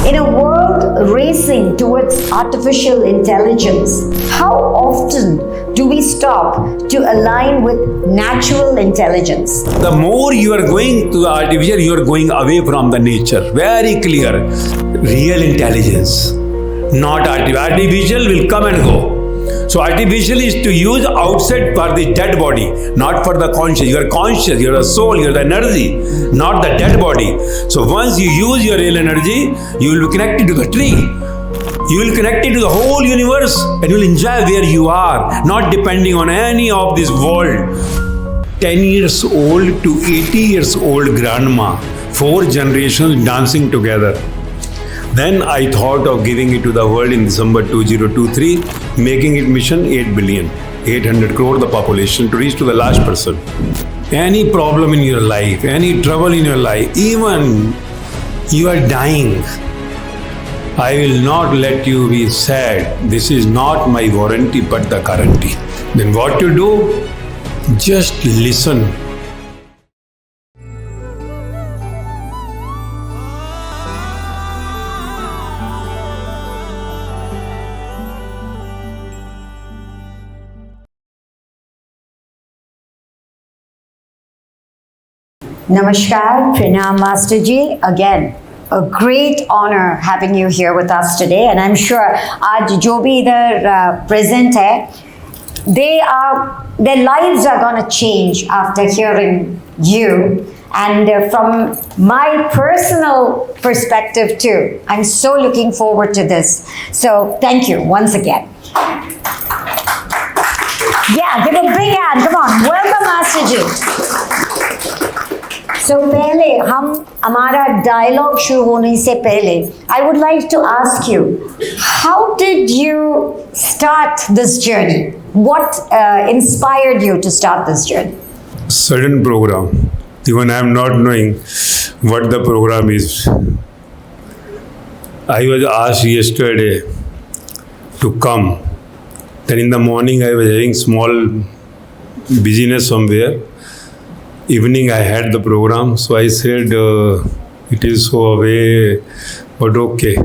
In a world racing towards artificial intelligence, how often do we stop to align with natural intelligence? The more you are going to the artificial, you are going away from the nature. Very clear. Real intelligence, not artificial. Artificial will come and go. So artificial is to use outside for the dead body, not for the conscious. You are conscious, you are the soul, you are the energy, not the dead body. So once you use your real energy, you will be connected to the tree. You will connect it to the whole universe and you will enjoy where you are, not depending on any of this world. 10 years old to 80 years old grandma, 4 generations dancing together. Then I thought of giving it to the world in December 2023, making it mission 8 billion, 800 crore the population to reach to the last person. Any problem in your life, any trouble in your life, even you are dying, I will not let you be sad. This is not my warranty but the guarantee. Then what to do? Just listen. Namaskar, Pranam Masterji. Again, a great honor having you here with us today. And I'm sure आज जो भी इधर present है, their lives are going to change after hearing you. And from my personal perspective too, I'm so looking forward to this. So thank you once again. Yeah, give a big hand. Come on, welcome Masterji. So पहले हमारा dialogue शुरू होने से पहले I would like to ask you, how did you start this journey? What inspired you to start this journey? Sudden program. Even I am not knowing what the program is. I was asked yesterday to come. Then in the morning I was having small business somewhere. Evening I had the program, so I said it is so away, but okay.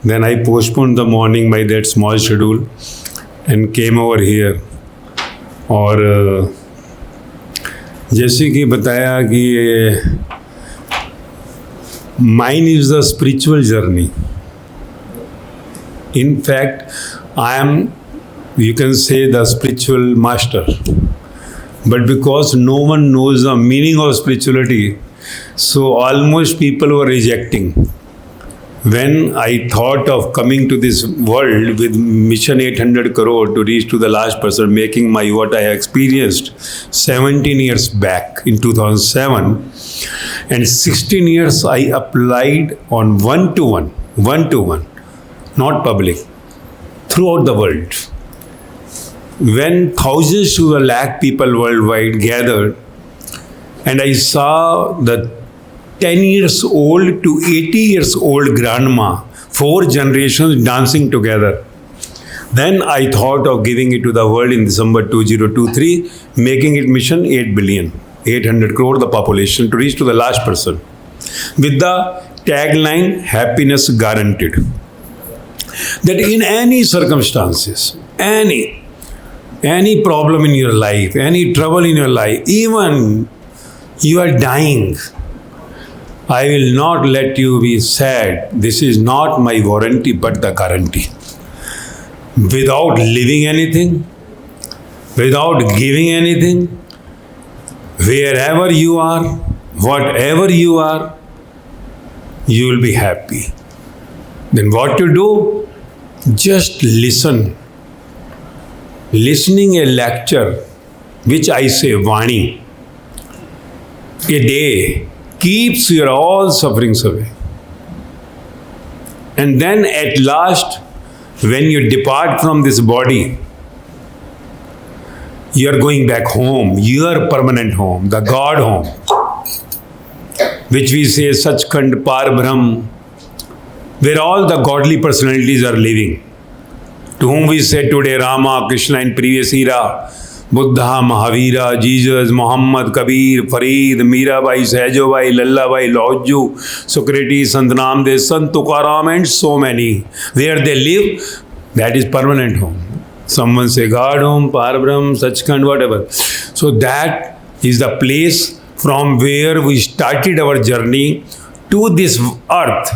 Then I postponed the morning by that small schedule and came over here. और जैसे कि बताया कि mine is the spiritual journey. In fact, I am, you can say, the spiritual master. But because no one knows the meaning of spirituality, so almost people were rejecting. When I thought of coming to this world with mission 800 crore to reach to the last person, making my what I experienced 17 years back in 2007, and 16 years I applied on one-to-one, not public, throughout the world. When thousands to a lakh people worldwide gathered, and I saw the 10 years old to 80 years old grandma, 4 generations dancing together, then I thought of giving it to the world in December 2023, making it mission 8 billion, 800 crore the population to reach to the last person, with the tagline happiness guaranteed. That in any circumstances, any problem in your life, any trouble in your life, even you are dying, I will not let you be sad. This is not my warranty but the guarantee. Without living anything, without giving anything, wherever you are, whatever you are, you will be happy. Then what to do? Just listen. Listening a lecture, which I say Vani, a day keeps your all sufferings away. And then at last, when you depart from this body, you are going back home, your permanent home, the God home, which we say Sachkhand Parbrahm, where all the godly personalities are living. To whom we say today Rama, Krishna in previous era, Buddha, Mahavira, Jesus, Muhammad, Kabir, Farid, Mirabai, Sahajobai, Lallabai, Lodju, Socrates, Sant Namdev, Sant Tukaram, and so many. Where they live, that is permanent home. Someone say God home, Parabram, Sachkhand, whatever. So that is the place from where we started our journey to this earth,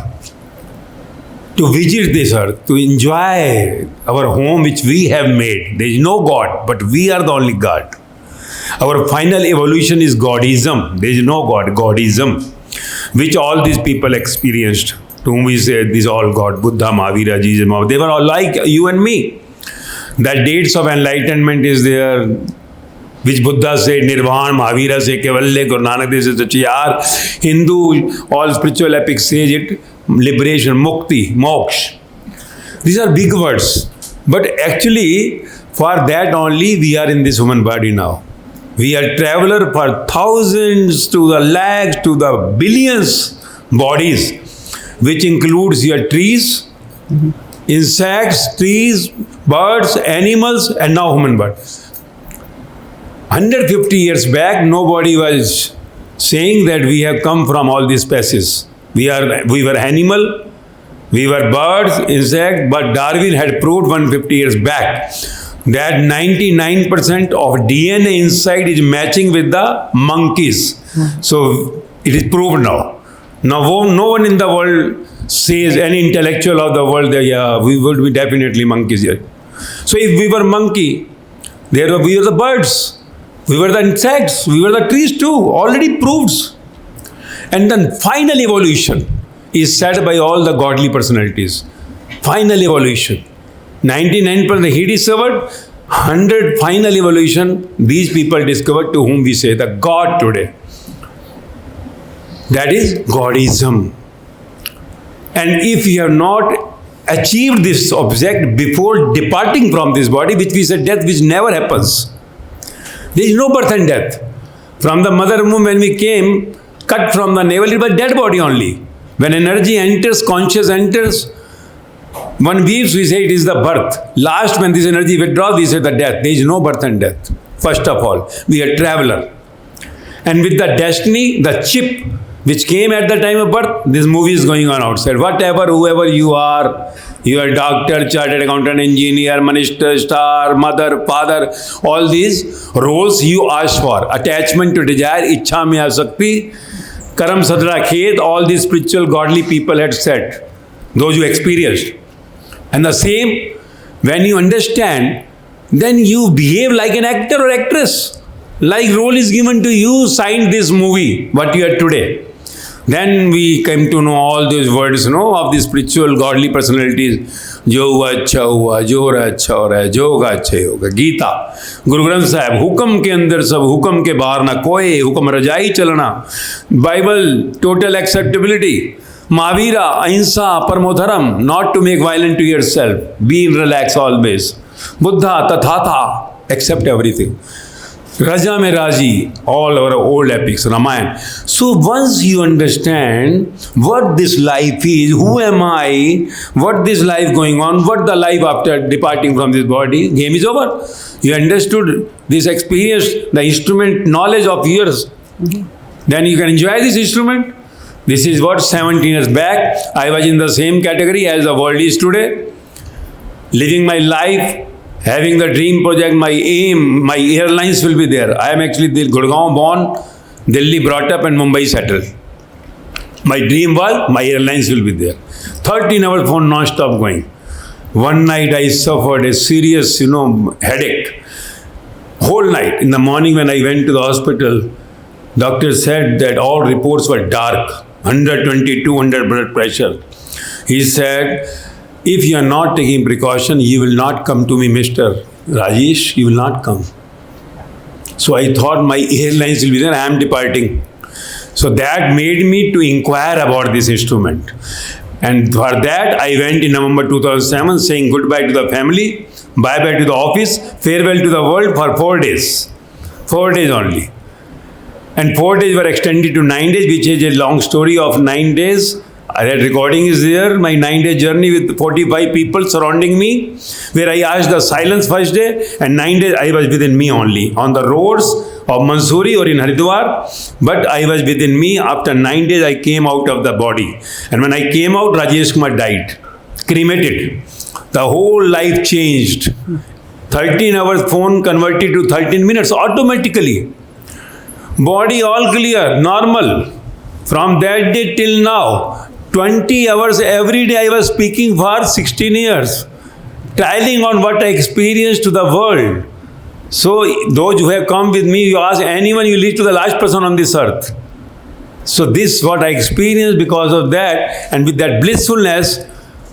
to visit this earth, to enjoy our home which we have made. There is no God, but we are the only God. Our final evolution is Godism. There is no God, Godism, which all these people experienced, to whom we say this all God, Buddha, Mahavira, Jesus, Muhammad. They were all like you and me. The dates of enlightenment is there, which Buddha said, Nirvan, Mahavira said, Kevalya, Guru Nanak Dev said, Chiyar. Hindu, all spiritual epics say it, liberation, mukti, moksha. These are big words. But actually, for that only, we are in this human body now. We are traveler for thousands to the lakhs to the billions bodies, which includes your trees, insects, trees, birds, animals, and now human body. 150 years back, nobody was saying that we have come from all these species. We were animal, we were birds, insect, but Darwin had proved 150 years back that 99% of DNA inside is matching with the monkeys. So it is proved now. Now no one in the world says, any intellectual of the world, that yeah, we would be definitely monkeys here. So if we were monkey, we were the birds, we were the insects, we were the trees too, already proved. And then final evolution is said by all the godly personalities. Final evolution. 99% he discovered, 100 final evolution these people discovered, to whom we say the God today. That is Godism. And if you have not achieved this object before departing from this body, which we say death, which never happens. There is no birth and death. From the mother womb when we came, cut from the navel, it was dead body only. When energy enters, conscious enters, one weeps, we say it is the birth. Last, when this energy withdraws, we say the death. There is no birth and death. First of all, we are traveler. And with the destiny, the chip which came at the time of birth, this movie is going on outside. Whatever, whoever you are doctor, chartered accountant, engineer, minister, star, mother, father, all these roles you ask for. Attachment to desire, ichha mein asakti, karam sadra khed, all these spiritual godly people had said. Those you experienced. And the same, when you understand, then you behave like an actor or actress. Like role is given to you, sign this movie, what you are today. Then we came to know all those words, of the spiritual godly personalities. Jo hua अच्छा हुआ, जो हो रहा है अच्छा हो रहा है, जो होगा अच्छा ही होगा. गीता, गुरु ग्रंथ साहब, हुक्म के अंदर सब, हुक्म के बाहर ना कोई, हुक्म रजाई चलना. Bible, total acceptability. Mahavira, ahimsa, paramo dharam, not to make violent to yourself. Be relaxed always. Buddha, tathatha, accept everything. Raja mein Raji, all our old epics, Ramayana. So once you understand what this life is, who am I, what this life going on, what the life after departing from this body, game is over. You understood this experience, the instrument knowledge of yours. Then you can enjoy this instrument. This is what 17 years back, I was in the same category as the world is today. Living my life, having the dream project, my aim, my airlines will be there. I am actually Gurgaon born, Delhi brought up and Mumbai settled. My dream was, my airlines will be there. 13 hours phone non-stop going. One night I suffered a serious, headache. Whole night. In the morning when I went to the hospital, doctor said that all reports were dark. 120, 200 blood pressure. He said, if you are not taking precaution, you will not come to me, Mr. Rajesh, you will not come. So I thought my airlines will be there, I am departing. So that made me to inquire about this instrument. And for that, I went in November 2007 saying goodbye to the family, bye-bye to the office, farewell to the world for 4 days. 4 days only. And 4 days were extended to 9 days, which is a long story of 9 days. That recording is there, my 9-day journey with 45 people surrounding me, where I asked the silence first day, and 9 days I was within me only, on the roads of Mansoori or in Haridwar, but I was within me. After 9 days I came out of the body. And when I came out, Rajesh Kumar died, cremated. The whole life changed. 13 hours phone converted to 13 minutes automatically. Body all clear, normal. From that day till now, 20 hours every day I was speaking for 16 years, trialing on what I experienced to the world. So those who have come with me, you ask anyone, you lead to the last person on this earth. So this is what I experienced because of that. And with that blissfulness,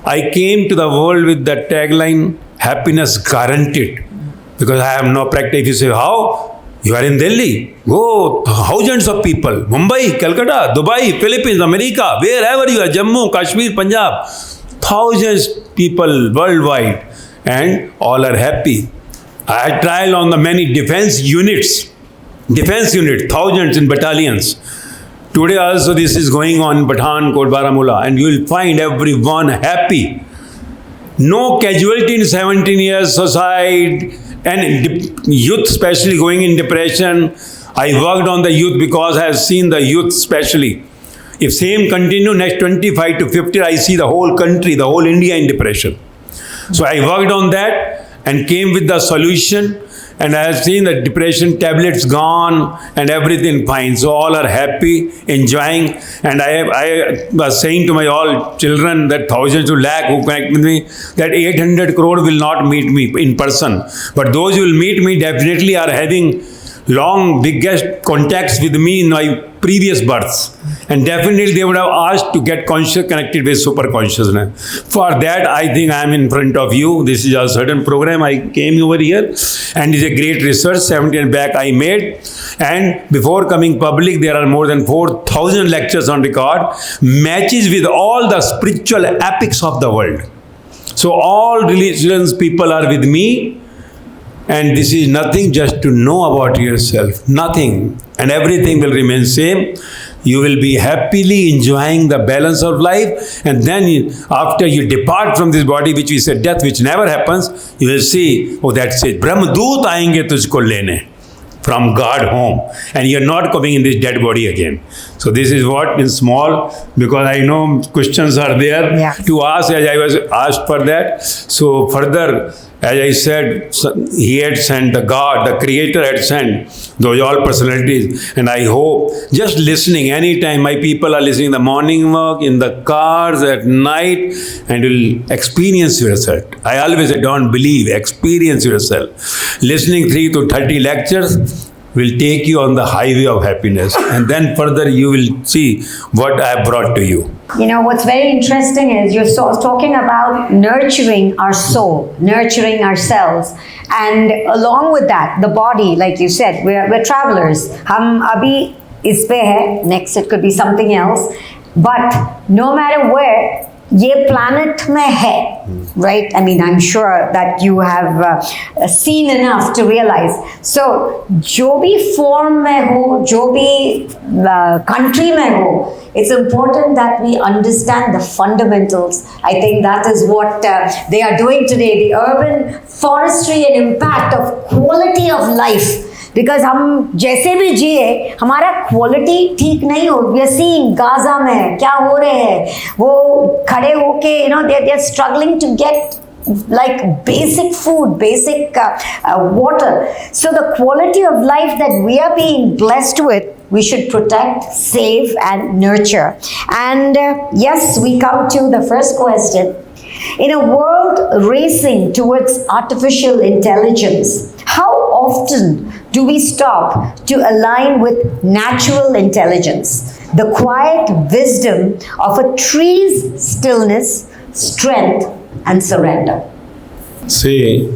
I came to the world with the tagline, happiness guaranteed. Because I have no practice. If you say, how? You are in Delhi. Go, thousands of people. Mumbai, Calcutta, Dubai, Philippines, America, wherever you are, Jammu, Kashmir, Punjab. Thousands people worldwide. And all are happy. I had trial on the many defense units, thousands in battalions. Today also this is going on in Pathankot, Baramulla, and you will find everyone happy. No casualty in 17 years, suicide, and youth especially going in depression. I worked on the youth because I have seen the youth especially. If same continue next 25 to 50, I see the whole country, the whole India in depression. So I worked on that and came with the solution, and I have seen the depression tablets gone and everything fine. So all are happy, enjoying. And I was saying to my all children that thousands to lakh who connect with me, that 800 crore will not meet me in person. But those who will meet me definitely are having long, biggest contacts with me in my previous births. And definitely they would have asked to get conscious connected with super consciousness. For that, I think I am in front of you. This is a certain program. I came over here and it's a great research. 17 years back I made. And before coming public, there are more than 4,000 lectures on record, matches with all the spiritual epics of the world. So all religions people are with me. And this is nothing, just to know about yourself. Nothing. And everything will remain same. You will be happily enjoying the balance of life. And then after you depart from this body, which we said death, which never happens, you will see, oh, that's it. Brahmadoot aayenge tujhko lene. From God home. And you're not coming in this dead body again. So this is what in small, because I know questions are there to ask, as I was asked for that. So further, as I said, he had sent the God, the Creator had sent those all personalities. And I hope, just listening, anytime my people are listening, the morning walk, in the cars, at night, and you'll experience yourself. I always say, don't believe, experience yourself. Listening 3 to 30 lectures will take you on the highway of happiness. And then further you will see what I have brought to you. You know, what's very interesting is you're talking about nurturing our soul, nurturing ourselves. And along with that, the body, like you said, we're travelers. Hum abhi is pe hai, next it could be something else. But no matter where, ye planet mein hai, right? I mean, I'm sure that you have seen enough to realize. So, jo bhi form mein ho, jo bhi country mein ho, it's important that we understand the fundamentals. I think that is what they are doing today, the urban forestry and impact of quality of life. Because हम जैसे भी जिए, हमारा quality ठीक नहीं हो. We are seeing Gaza में क्या हो रहे हैं, वो खड़े होके, you know, they are struggling to get like basic food, basic water. So the quality of life that we are being blessed with, we should protect, save, and nurture. And yes, we come to the first question. In a world racing towards artificial intelligence, how often do we stop to align with natural intelligence, the quiet wisdom of a tree's stillness, strength, and surrender? Say,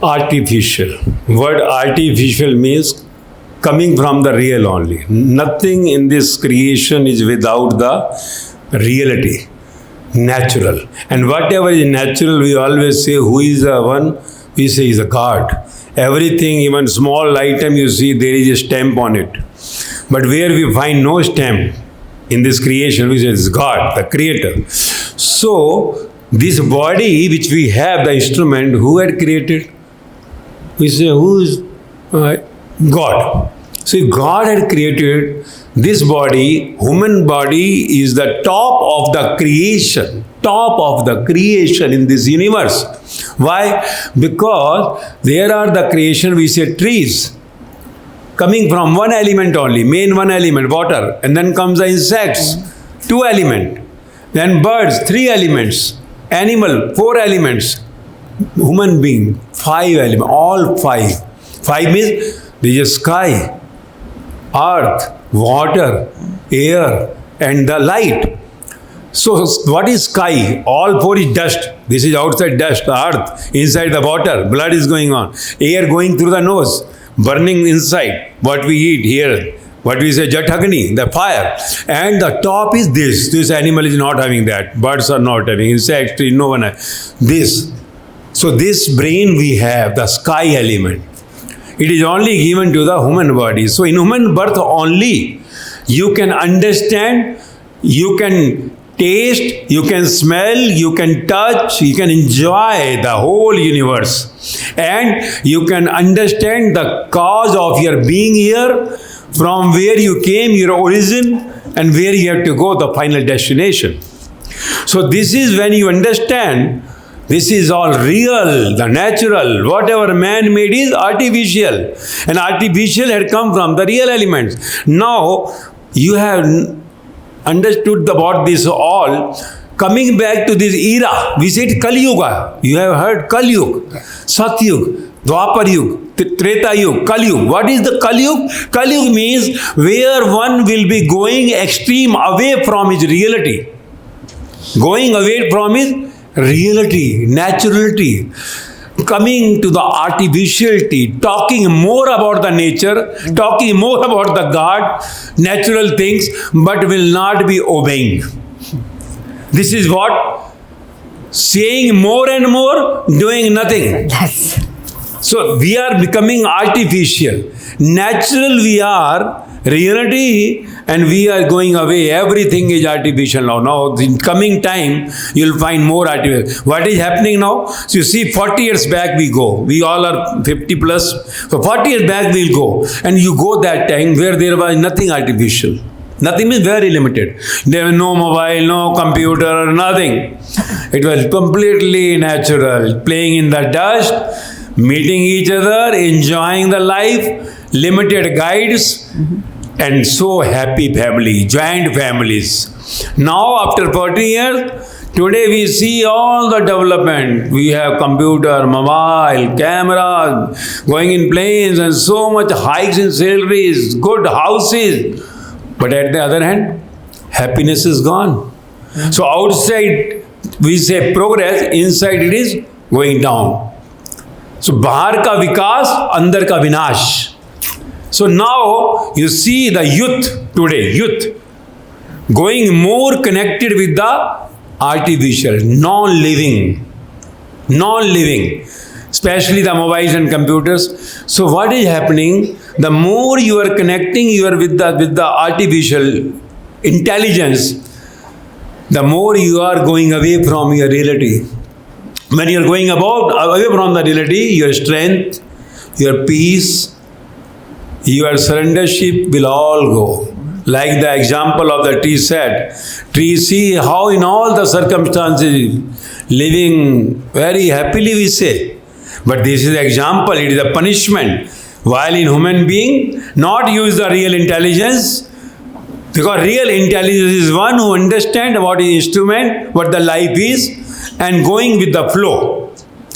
artificial. Word artificial means coming from the real only. Nothing in this creation is without the reality, natural. And whatever is natural, we always say, who is the one? We say is a God. Everything, even small item you see, there is a stamp on it. But where we find no stamp, in this creation, which is God, the creator. So, this body which we have, the instrument, who had created? We say, who is God? So, if God had created this body, human body is the top of the creation. Top of the creation in this universe. Why? Because there are the creation, we say trees, coming from one element only, main one element, water, and then comes the insects, 2 elements, then birds, 3 elements, animal, 4 elements, human being, 5 elements, all 5. 5 means there is sky, earth, water, air, and the light. So, what is sky? All 4 is dust. This is outside dust, earth, inside the water, blood is going on, air going through the nose, burning inside, what we eat here, what we say Jathagni, the fire. And the top is this animal is not having that, birds are not having, insects, tree, no one has. This. So, this brain we have, the sky element. It is only given to the human body. So, in human birth only, you can understand, you can taste, you can smell, you can touch, you can enjoy the whole universe. And you can understand the cause of your being here, from where you came, your origin, and where you have to go, the final destination. So this is when you understand, this is all real, the natural. Whatever man made is artificial. And artificial had come from the real elements. Now, you have understood about this all. Coming back to this era, we said Kali Yuga. You have heard Kali Yuga, Satyug, Dwapar Yuga, Treta Yuga, Kali Yuga. What is the Kali Yuga? Kali Yuga means where one will be going extreme away from his reality. Going away from his reality, naturality. Coming to the artificiality, talking more about the nature, talking more about the God, natural things, but will not be obeying. This is what? Saying more and more, doing nothing. Yes. So we are becoming artificial. Natural we are, reality, and we are going away. Everything is artificial now. Now, in coming time, you'll find more artificial. What is happening now? So you see, 40 years back we go. We all are 50 plus. So 40 years back we'll go. And you go that time where there was nothing artificial. Nothing means very limited. There was no mobile, no computer, nothing. It was completely natural. Playing in the dust, meeting each other, enjoying the life, limited guides, and so happy family, joint families. Now after 40 years, today we see all the development. We have computer, mobile, camera, going in planes, and so much hikes in salaries, good houses. But at the other hand, happiness is gone. So outside we say progress, inside it is going down. So bahar ka vikas, andar ka vinash. So now you see the youth today, going more connected with the artificial, non-living, especially the mobiles and computers. So what is happening? The more you are connecting, you are with the artificial intelligence, the more you are going away from your reality. When you are going away from the reality, your strength, your peace, your surrendership will all go. Like the example of the tree said, tree see how in all the circumstances living very happily we say. But this is the example, it is a punishment. While in human being, not use the real intelligence, because real intelligence is one who understands what is instrument, what the life is, and going with the flow.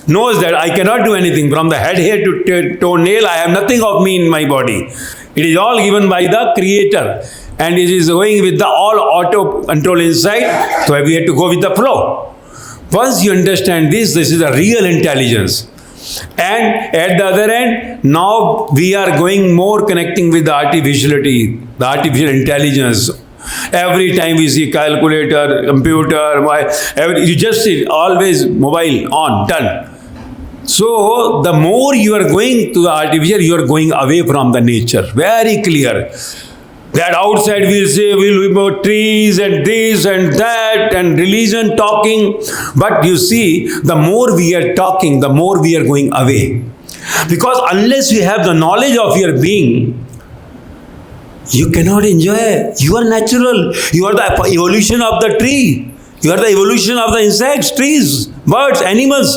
Knows that I cannot do anything from the head hair to toenail, I have nothing of me in my body. It is all given by the Creator. And it is going with the all auto control inside, so we have to go with the flow. Once you understand this is a real intelligence. And at the other end, now we are going more connecting with the artificiality, the artificial intelligence. Every time we see calculator, computer, you just see always mobile on, done. So the more you are going to the artificial, you are going away from the nature. Very clear. That outside we'll say we'll be about trees and this and that and religion talking. But you see, the more we are talking, the more we are going away. Because unless you have the knowledge of your being, you cannot enjoy. You are natural. You are the evolution of the tree. You are the evolution of the insects, trees, birds, animals.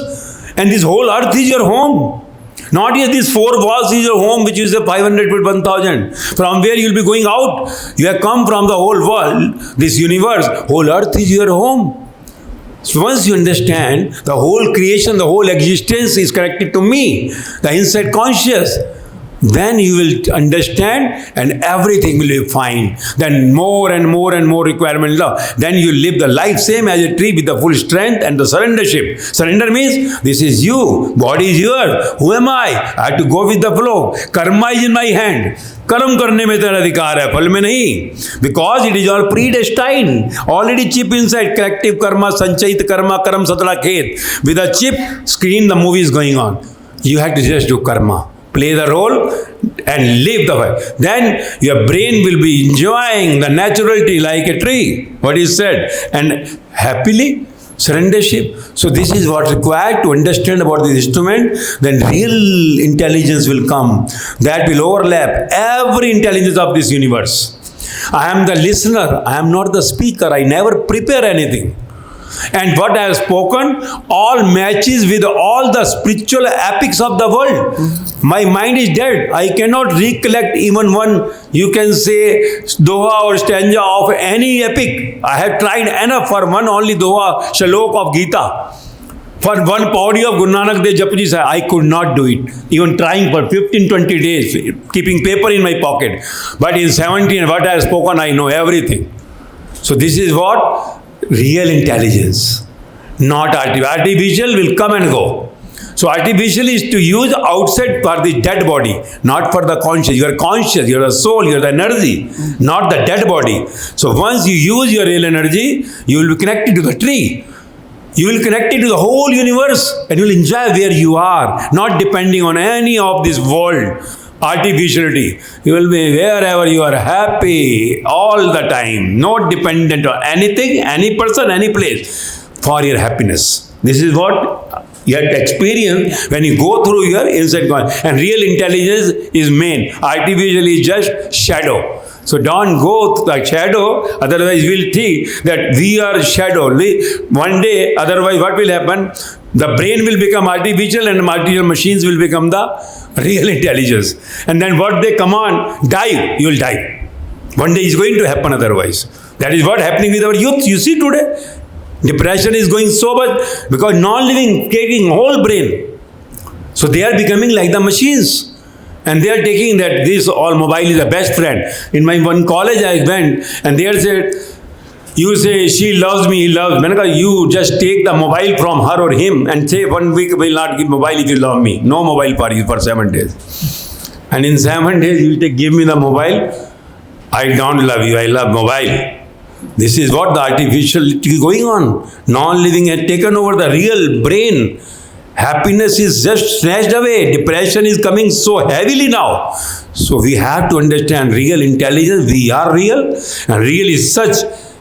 And this whole earth is your home. Not yet this four walls is your home, which is a 500 foot 1000. From where you will be going out. You have come from the whole world, this universe. Whole earth is your home. So once you understand, the whole creation, the whole existence is connected to me, the inside conscious, then you will understand and everything will be fine. Then more and more and more requirement love. Then you live the life same as a tree with the full strength and the surrendership. Surrender means this is you, body is yours. Who am I? I have to go with the flow. Karma is in my hand. कर्म करने में तेरा अधिकार है, फल में नहीं. Because it is all predestined. Already chip inside. Collective karma, sanchayit karma, karam satla khet. With a chip screen, the movie is going on. You have to just do karma. Play the role and live the way. Then your brain will be enjoying the naturality like a tree. What is said. And happily, surrendership. So this is what required to understand about this instrument. Then real intelligence will come. That will overlap every intelligence of this universe. I am the listener. I am not the speaker. I never prepare anything. And what I have spoken all matches with all the spiritual epics of the world. My mind is dead. I cannot recollect even one, you can say, doha or stanza of any epic. I have tried enough for one only doha, shalok of Gita. For one pauri of Guru Nanak Dev Japji Sahib, I could not do it. Even trying for 15-20 days, keeping paper in my pocket. But in 17, what I have spoken, I know everything. So this is what? Real intelligence, not artificial. Artificial will come and go. So artificial is to use outside for the dead body, not for the conscious. You are conscious, you are the soul, you are the energy, not the dead body. So once you use your real energy, you will be connected to the tree. You will connect it to the whole universe and you will enjoy where you are, not depending on any of this world. Artificiality. You will be wherever you are happy all the time, not dependent on anything, any person, any place for your happiness. This is what you have to experience when you go through your inside consciousness. And real intelligence is main. Artificial is just shadow. So don't go to the shadow, otherwise we'll think that we are shadow. One day, otherwise what will happen? The brain will become artificial and artificial machines will become the real intelligence. And then what they command, die, you will die. One day is going to happen otherwise. That is what happening with our youth. You see today, depression is going so much because non-living taking whole brain. So they are becoming like the machines. And they are taking that this all mobile is the best friend. In my one college I went and they said, you say she loves me, he loves me. You just take the mobile from her or him and say 1 week will not give mobile if you love me. No mobile for you for 7 days. And in 7 days you will give me the mobile. I don't love you, I love mobile. This is what the artificial is going on. Non-living has taken over the real brain. Happiness is just snatched away. Depression is coming so heavily now. So we have to understand real intelligence. We are real and real is such.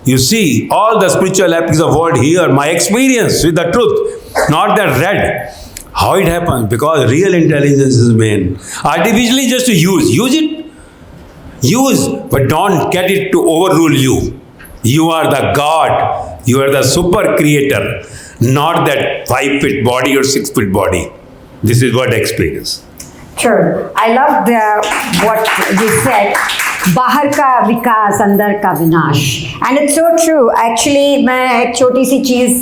You see, all the spiritual epics of world here, my experience with the truth, not that read. How it happens? Because real intelligence is main. Artificially just to use. Use it. Use, but don't get it to overrule you. You are the God. You are the super creator. Not that 5 feet body or 6 feet body. This is what I experience. Sure. I love what you said. बाहर का विकास अंदर का विनाश. And it's so true. Actually, मैं एक छोटी सी चीज़,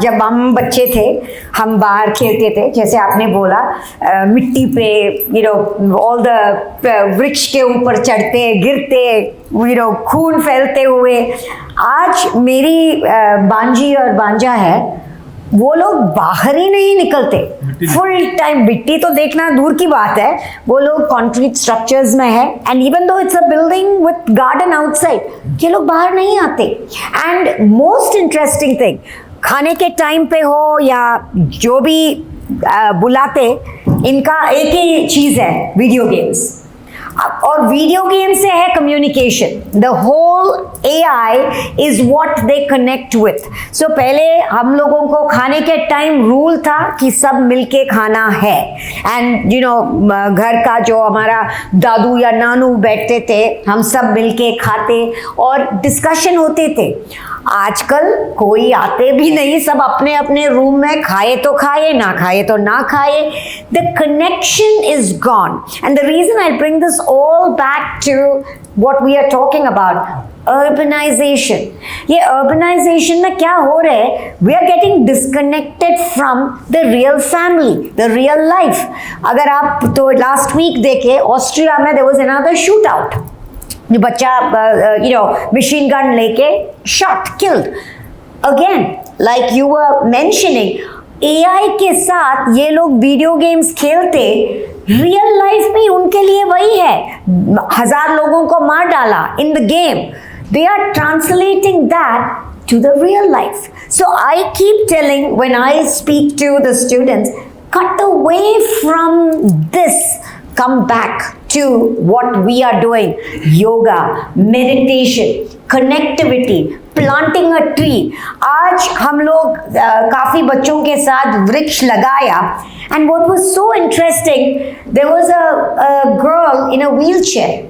जब हम बच्चे थे हम बाहर खेलते थे, जैसे आपने बोला मिट्टी पे, all the वृक्ष के ऊपर चढ़ते गिरते, खून फैलते हुए. आज मेरी बांजी और बांजा है, वो लोग बाहर ही नहीं निकलते. फुल टाइम मिट्टी तो देखना दूर की बात है, वो लोग कंक्रीट स्ट्रक्चर्स में है. And even though it's a building with garden outside, ये लोग बाहर नहीं आते. एंड मोस्ट इंटरेस्टिंग थिंग, खाने के टाइम पे हो या जो भी बुलाते, इनका एक ही चीज़ है, वीडियो गेम्स. और वीडियो गेम से है communication. The whole AI is what they connect with. So पहले हम लोगों को खाने के टाइम रूल था कि सब मिलके खाना है. एंड यू नो घर का जो हमारा दादू या नानू बैठते थे, हम सब मिलके खाते और डिस्कशन होते थे. आजकल कोई आते भी नहीं, सब अपने अपने रूम में, खाए तो खाए, ना खाए तो ना खाए. The connection is gone. And the reason I bring this all back to what we are talking about, urbanization. ये अर्बनाइजेशन में क्या हो रहा है? We are getting disconnected from the real family, the real life. अगर आप तो last week देखे, ऑस्ट्रिया में there was another shoot out. बच्चा मशीन गन लेके shot killed. Again like you were mentioning, AI के साथ ये लोग वीडियो गेम्स खेलते, रियल लाइफ में उनके लिए वही है. 1000 लोगों को मार डाला in the game. They are translating that to the real life. So I keep telling when I speak to the students, cut away from this, come back to what we are doing. Yoga, meditation, connectivity, planting a tree. आज हम लोग काफी बच्चों के साथ वृक्ष लगाया. And what was so interesting, there was a girl in a wheelchair.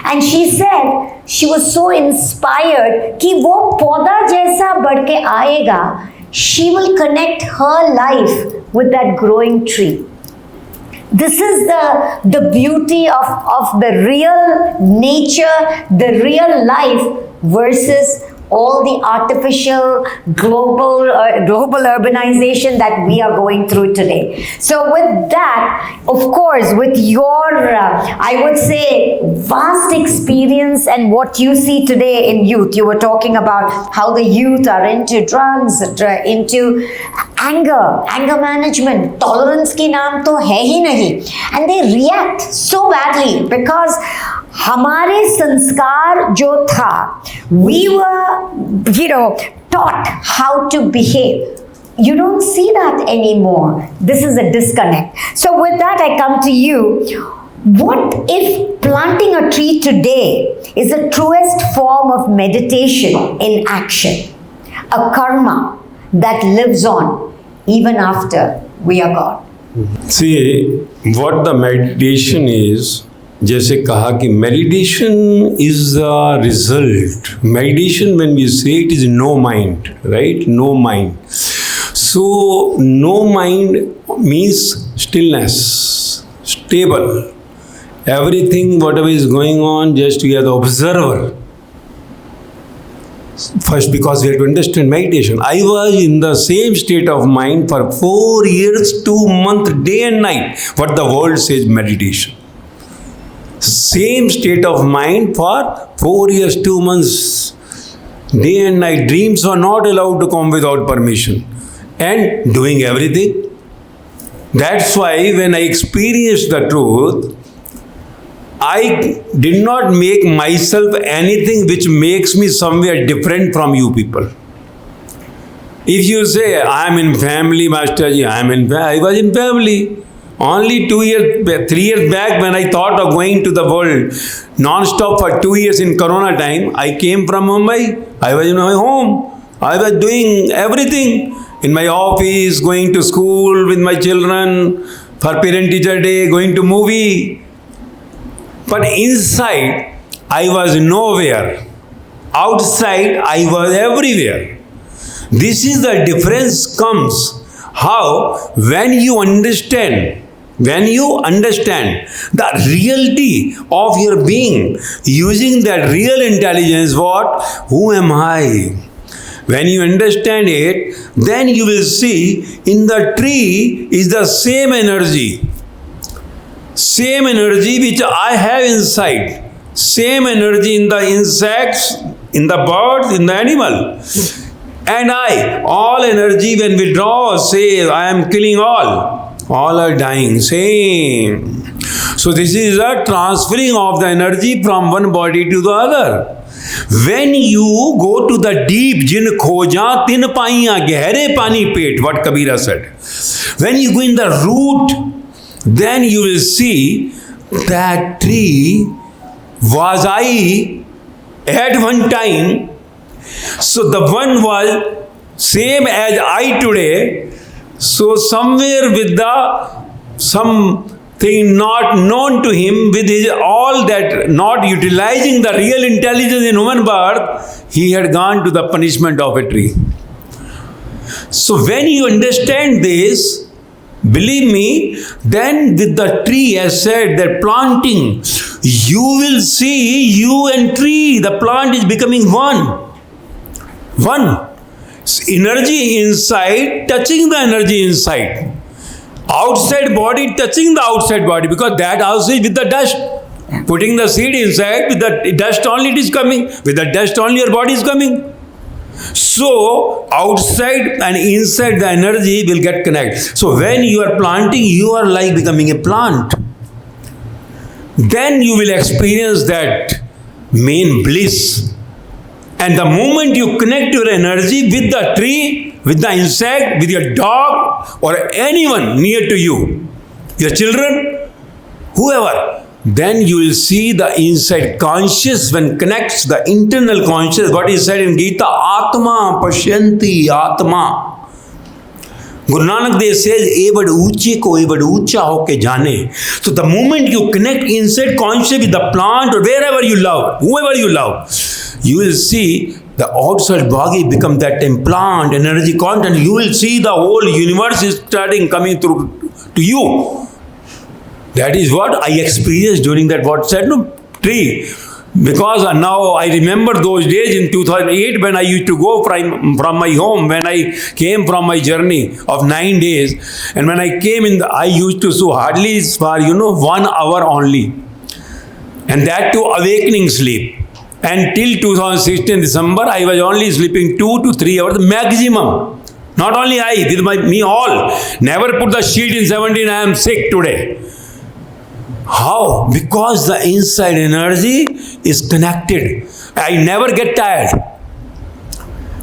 And she said she was so inspired कि वो पौधा जैसा बढ़ के आएगा, she will connect her life with that growing tree. This is the beauty of the real nature, the real life versus all the artificial global urbanization that we are going through today. So with that, of course, with your I would say vast experience and what you see today in youth, you were talking about how the youth are into drugs, into anger management, tolerance की नाम तो है ही नहीं, and they react so badly because हमारे संस्कार जो था, we were taught how to behave. You don't see that anymore. This is a disconnect. So with that, I come to you. What if planting a tree today is the truest form of meditation in action? A karma that lives on even after we are gone. See, what the meditation is, जैसे कहा कि meditation is a result. Meditation, when we say, it is no mind, right? No mind. So, no mind means stillness, stable. Everything, whatever is going on, just we are the observer. First, because we have to understand meditation. I was in the same state of mind for 4 years, 2 months, day and night. What the world says meditation. Same state of mind for 4 years, 2 months, day and night. Dreams are not allowed to come without permission. And doing everything. That's why when I experienced the truth, I did not make myself anything which makes me somewhere different from you people. If you say, I am in family, Masterji, I was in family. Only 3 years back when I thought of going to the world non-stop for 2 years in Corona time, I came from Mumbai. I was in my home. I was doing everything. In my office, going to school with my children, for parent-teacher day, going to movie. But inside, I was nowhere. Outside, I was everywhere. This is the difference comes. How? When you understand the reality of your being, using that real intelligence, what? Who am I? When you understand it, then you will see in the tree is the same energy. Same energy which I have inside. Same energy in the insects, in the birds, in the animal. And all energy when we draw, say, I am killing all are dying, same. So this is a transferring of the energy from one body to the other. When you go to the deep, jin khoja tin paiya, gehre pani pet, what Kabira said. When you go in the root, then you will see that tree was I at one time. So the one was same as I today. So somewhere with the something not known to him, with his all that not utilizing the real intelligence in human birth, he had gone to the punishment of a tree. So when you understand this, believe me, then with the tree, as said, that planting, you will see you and tree, the plant is becoming one. One. Energy inside touching the energy inside. Outside body touching the outside body, because that also is with the dust. Putting the seed inside, with the dust only it is coming. With the dust only your body is coming. So, outside and inside the energy will get connected. So, when you are planting, you are like becoming a plant. Then you will experience that main bliss. And the moment you connect your energy with the tree, with the insect, with your dog, or anyone near to you, your children, whoever, then you will see the inside conscious when connects the internal conscious. What is said in Gita, Atma Pashyanti Atma. Guru Nanak Dev says, Evad Uche ko Evad Ucha hoke jane. So the moment you connect inside conscious with the plant or wherever you love, whoever you love, you will see the outside body become that plant, energy content. You will see the whole universe is starting coming through to you. That is what I experienced during that what said no tree. Because now I remember those days in 2008 when I used to go from my home, when I came from my journey of 9 days. And when I came in, I used to so hardly for 1 hour only. And that too awakening sleep. And till 2016 December, I was only sleeping 2 to 3 hours maximum. Not only I, with me all. Never put the sheet in 17, I am sick today. How? Because the inside energy is connected. I never get tired.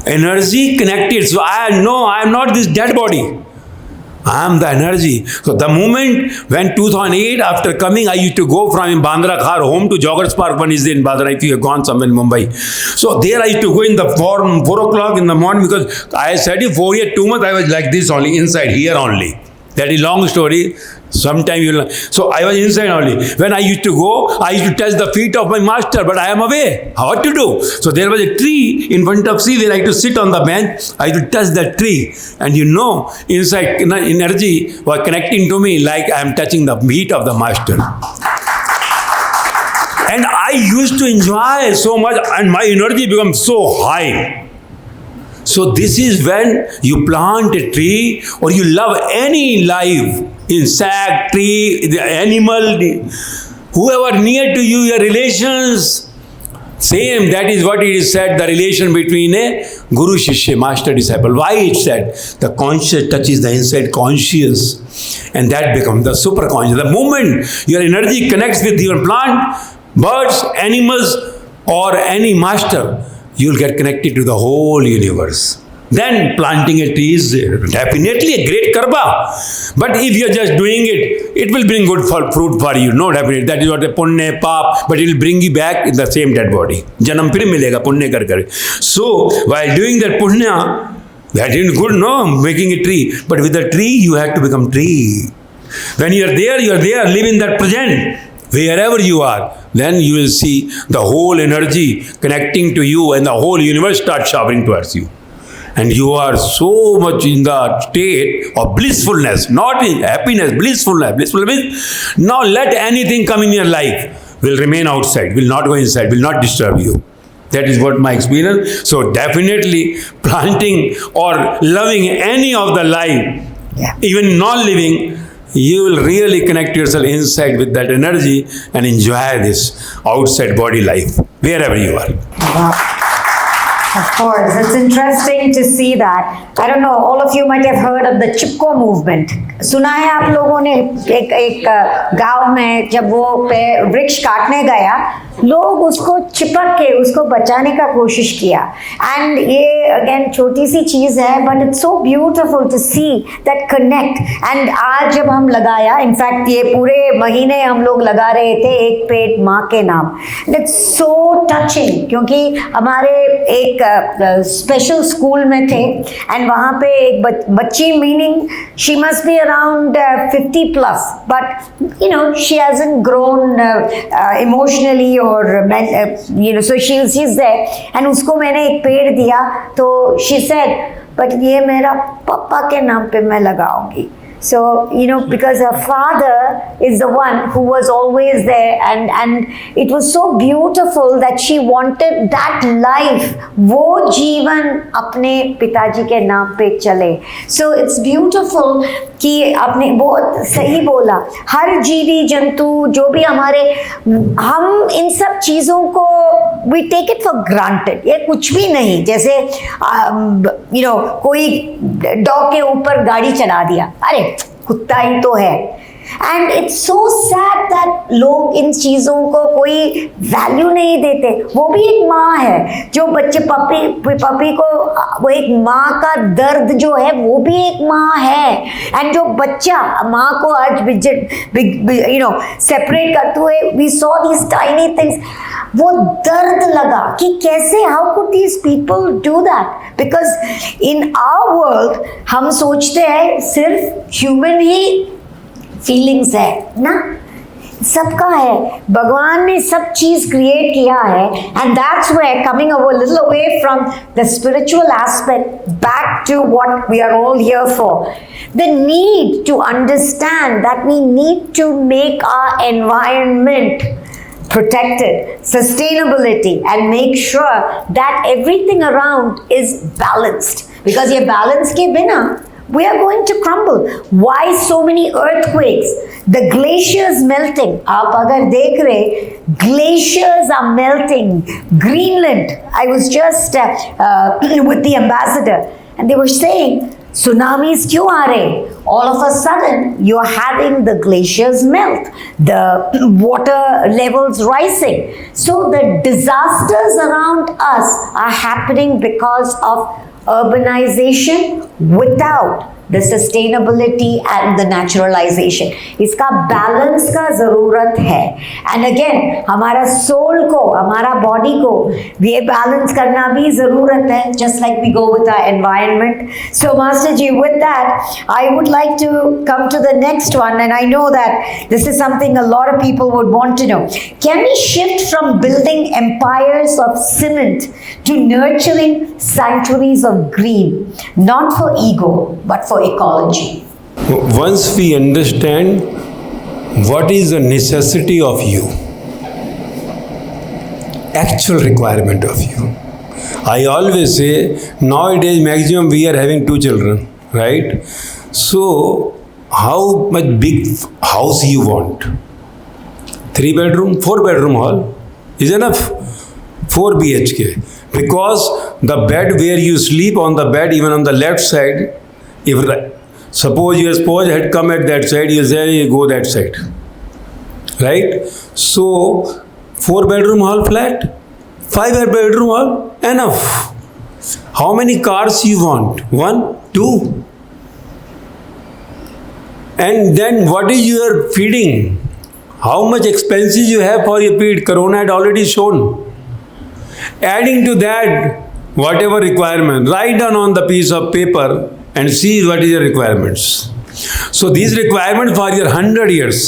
Energy connected. So I know I am not this dead body. I am the energy. So the moment when 2008 after coming, I used to go from Bandra Khar home to Joggers Park. One is in Bandra if you have gone somewhere in Mumbai. So there I used to go in the 4 o'clock in the morning, because I said 4 years, 2 months I was like this only, inside here only. That is long story. Sometime you will. So I was inside only. When I used to go, I used to touch the feet of my master, but I am away. What to do? So there was a tree in front of sea where I used to sit on the bench. I used to touch that tree. And inside energy was connecting to me like I am touching the feet of the master. And I used to enjoy so much, and my energy becomes so high. So this is when you plant a tree or you love any life, insect, tree, the animal, whoever near to you, your relations, same, that is what it is said, the relation between a Guru Shishya, master disciple. Why it said? The conscious touches the inside conscious, and that becomes the super conscious. The moment your energy connects with your plant, birds, animals, or any master, you will get connected to the whole universe. Then planting a tree is definitely a great karma. But if you are just doing it, it will bring good fruit for you. No, definitely. That is what a punya, pap, but it will bring you back in the same dead body. Janam phir milega, punya kar. So, while doing that punya, that is good, no, making a tree. But with the tree, you have to become tree. When you are there, live in that present. Wherever you are, then you will see the whole energy connecting to you and the whole universe starts showering towards you. And you are so much in the state of blissfulness, not in happiness, blissfulness. Blissfulness means now let anything come in your life, will remain outside, will not go inside, will not disturb you. That is what my experience. So definitely planting or loving any of the life, even non-living, you will really connect yourself inside with that energy and enjoy this outside body life, wherever you are. Wow. Of course, it's interesting to see that. I don't know, all of you might have heard of the Chipko movement. सुना है आप लोगों ने एक गांव में जब वो वृक्ष काटने गया लोग उसको चिपक के उसको बचाने का कोशिश किया. एंड ये अगेन छोटी सी चीज़ है, but it's so beautiful to see that connect. And आज जब हम लगाया, इनफैक्ट ये पूरे महीने हम लोग लगा रहे थे एक पेड़ माँ के नाम. इट्स सो टचिंग, क्योंकि हमारे एक स्पेशल स्कूल में थे एंड वहाँ पे एक बच्ची, meaning she must be around 50 plus, but you know she hasn't grown emotionally or you know, so she's there. And उसको मैंने एक पेड़ दिया तो she said, but ये मेरा पापा के नाम पे मैं लगाऊंगी. So, you know, because her father is the one who was always there, and it was so beautiful that she wanted that life, वो जीवन अपने पिताजी के नाम पे चले. So it's beautiful कि आपने बहुत सही बोला. हर जीवी जंतु जो भी हमारे, हम इन सब चीज़ों को we take it for granted. ये कुछ भी नहीं. जैसे you know, कोई डॉग के ऊपर गाड़ी चला दिया, अरे कुत्ता ही तो है. And it's so sad that लोग इन चीज़ों को कोई वैल्यू नहीं देते. वो भी एक माँ है जो बच्चे पपी को, वो एक माँ का दर्द जो है वो भी एक माँ है. एंड जो बच्चा माँ को आज यू नो सेपरेट करते हुए, we saw these tiny things, वो दर्द लगा कि कैसे, how could these people do that. Because in our world हम सोचते हैं सिर्फ ह्यूमन ही फीलिंग्स है ना, सबका है. भगवान ने सब चीज क्रिएट किया है. And that's where coming a little away from the spiritual aspect back to what we are all here for. The need to understand that we need to make our environment protected, sustainability, and make sure that everything around is balanced. Because ये balance के बिना we are going to crumble. Why so many earthquakes? The glaciers melting. आप अगर देख रहे, glaciers are melting. Greenland. I was just with the ambassador, and they were saying, tsunamis क्यों आ रहे? All of a sudden, you're having the glaciers melt, the water levels rising. So the disasters around us are happening because of urbanization without the sustainability and the naturalization. इसका balance का ज़रूरत है. And again हमारा soul को, हमारा body को ये balance करना भी ज़रूरत है, just like we go with our environment. So master ji, with that I would like to come to the next one, and I know that this is something a lot of people would want to know. Can we shift from building empires of cement to nurturing sanctuaries of green, not for ego, but for ecology? Once we understand what is the necessity of you, actual requirement of you. I always say, nowadays maximum we are having 2 children, right? So, how much big house you want? 3 bedroom, 4 bedroom hall is enough. 4 BHK. Because the bed where you sleep on the bed, even on the left side, if suppose your spouse had come at that side, you say you go that side, right? So 4 bedroom hall flat, 5 bedroom hall enough. How many cars you want? 1, 2. And then what is your feeding? How much expenses you have for your feed? Corona had already shown. Adding to that, whatever requirement, write down on the piece of paper and see what is your requirements. So these requirements for your 100 years.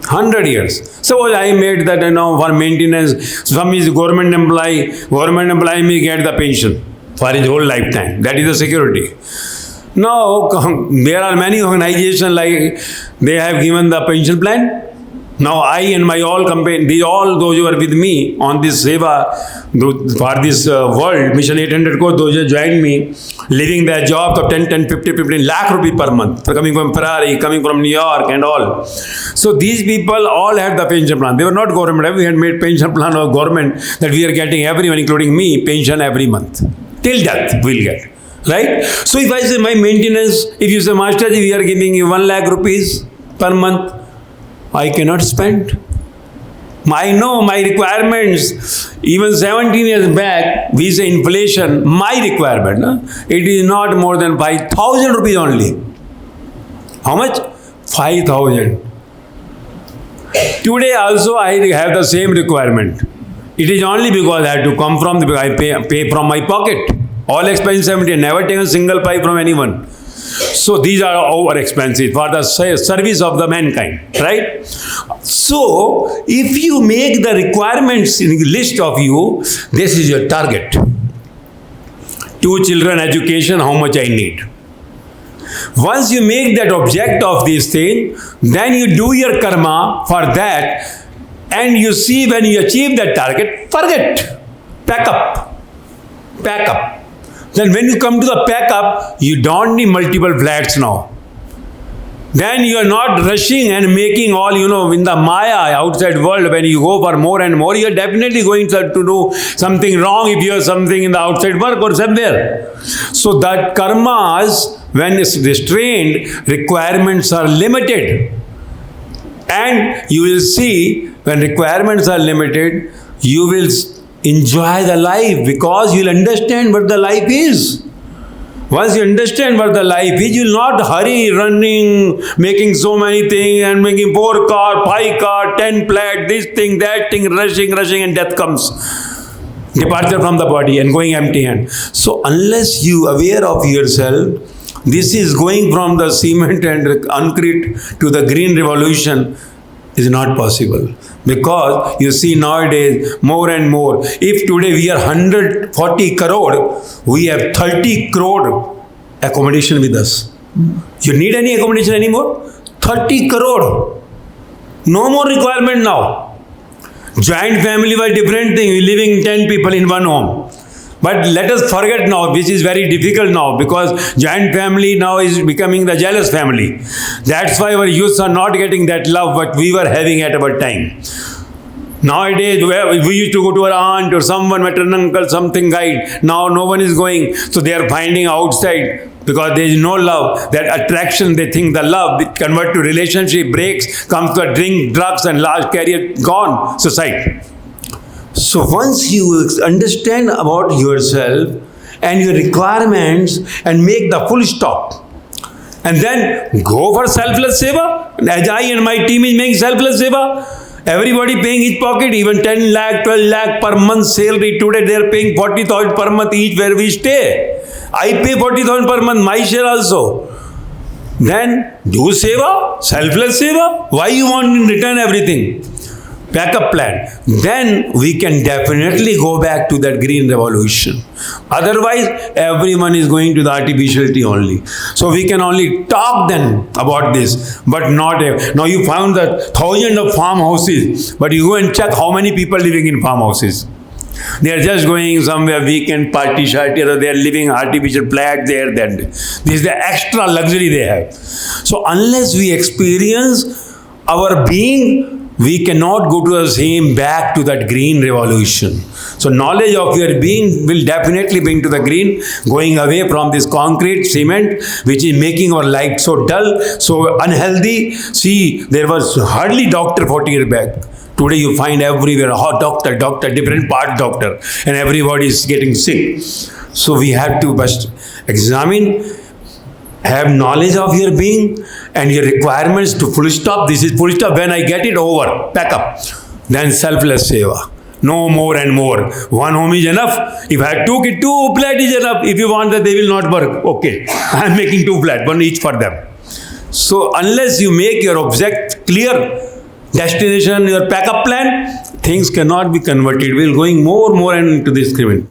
100 years. Suppose I made that, you know, for maintenance, some is government employee may get the pension for his whole lifetime. That is the security. Now, there are many organizations like they have given the pension plan. Now I and my all company, all those who are with me on this seva for this world mission 800 course, those who joined me, leaving their jobs of 10, 15 lakh rupees per month, coming from Ferrari, coming from New York and all. So these people all had the pension plan. They were not government. We had made pension plan of government that we are getting everyone, including me, pension every month. Till death we'll get. Right? So if I say my maintenance, if you say Masterji, we are giving you 1 lakh rupees per month, I cannot spend. I know my requirements. Even 17 years back, we say inflation, my requirement, it is not more than 5,000 rupees only. How much? 5,000. Today also I have the same requirement. It is only because I have to come from I pay from my pocket. All expenses 70, never taken a single pie from anyone. So these are our expenses for the service of the mankind, right? So if you make the requirements in the list of you, this is your target. 2 children education, how much I need. Once you make that object of this thing, then you do your karma for that, and you see when you achieve that target, forget, pack up, pack up. Then when you come to the pack up, you don't need multiple flats now. Then you are not rushing and making all, in the Maya outside world. When you go for more and more, you are definitely going to do something wrong if you have something in the outside work or somewhere. So that karmas, when it's restrained, requirements are limited. And you will see, when requirements are limited, you will enjoy the life because you will understand what the life is. Once you understand what the life is, you will not hurry, running, making so many things and making 4 car, 5 car, 10 flat, this thing, that thing, rushing, and death comes. Departure from the body and going empty hand. So unless you are aware of yourself, this is going from the cement and concrete to the green revolution is not possible. Because you see nowadays more and more, if today we are 140 crore, we have 30 crore accommodation with us. You need any accommodation anymore? 30 crore. No more requirement now. Joint family was different thing, we living 10 people in one home. But let us forget now, which is very difficult now, because joint family now is becoming the jealous family. That's why our youths are not getting that love what we were having at our time. Nowadays, we used to go to our aunt or someone, maternal uncle, something guide. Now no one is going. So they are finding outside because there is no love. That attraction, they think the love, it convert to relationship, breaks, comes to drink, drugs and large career, gone, suicide. So once you understand about yourself and your requirements and make the full stop, and then go for selfless seva, as I and my team is making selfless seva, everybody paying each pocket, even 10 lakh, 12 lakh per month salary. Today they are paying 40,000 per month each where we stay. I pay 40,000 per month, my share also. Then do seva, selfless seva. Why you want in return everything? Backup plan. Then we can definitely go back to that green revolution. Otherwise, everyone is going to the artificiality only. So we can only talk then about this, but not. Now you found that thousands of farmhouses, but you go and check how many people living in farmhouses. They are just going somewhere weekend party, they are living artificial flat there. Then this is the extra luxury they have. So unless we experience our being, we cannot go to the same back to that green revolution. So knowledge of your being will definitely bring to the green, going away from this concrete, cement, which is making our life so dull, so unhealthy. See, there was hardly doctor 40 years back. Today you find everywhere, doctor, different part doctor, and everybody is getting sick. So we have to first examine, have knowledge of your being and your requirements to full stop. This is full stop. When I get it over, pack up. Then selfless seva. No more and more. One home is enough. If I took it, 2 flat is enough. If you want that, they will not work. Okay, I am making 2 flat, 1 each for them. So unless you make your object clear, destination, your pack up plan, things cannot be converted. We are going more and into this experiment.